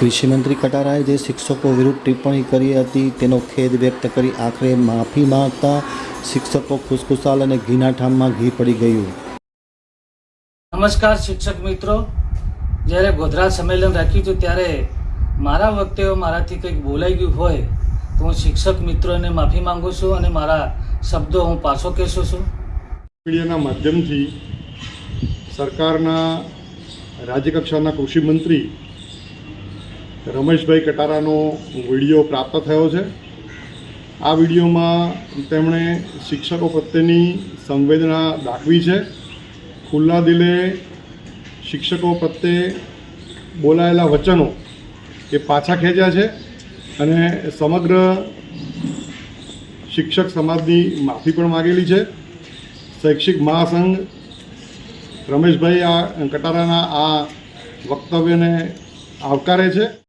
કૃષિમંત્રી કટારાએ જે શિક્ષકો વિરુદ્ધ ટિપ્પણી કરી હતી તેનો ખેદ વ્યક્ત કરી આખરે માફી માંગતા શિક્ષકો ખુશખુશાલ અને ઘીના ઠામમાં ઘી પડી ગયું। નમસ્કાર શિક્ષક મિત્રો, જ્યારે ગોધરા સંમેલન રાખ્યું હતું ત્યારે મારા વખતે મારાથી કંઈક બોલાઈ ગયું હોય તો હું શિક્ષક મિત્રોને માફી માંગુ છું અને મારા શબ્દો હું પાછો કહેશું છું। મીડિયાના માધ્યમથી સરકારના રાજ્યકક્ષાના કૃષિમંત્રી રમેશભાઈ કટારાનો વિડીયો પ્રાપ્ત થયો છે। આ વિડીયોમાં તેમણે શિક્ષકો પ્રત્યેની સંવેદના દાખવી છે, ખુલ્લા દિલે શિક્ષકો પ્રત્યે બોલાયેલા વચનો એ પાછા ખેંચ્યા છે અને સમગ્ર શિક્ષક સમાજની માફી પણ માગેલી છે। શૈક્ષિક મહાસંઘ રમેશભાઈ કટારાના આ વક્તવ્યને આવકારે છે।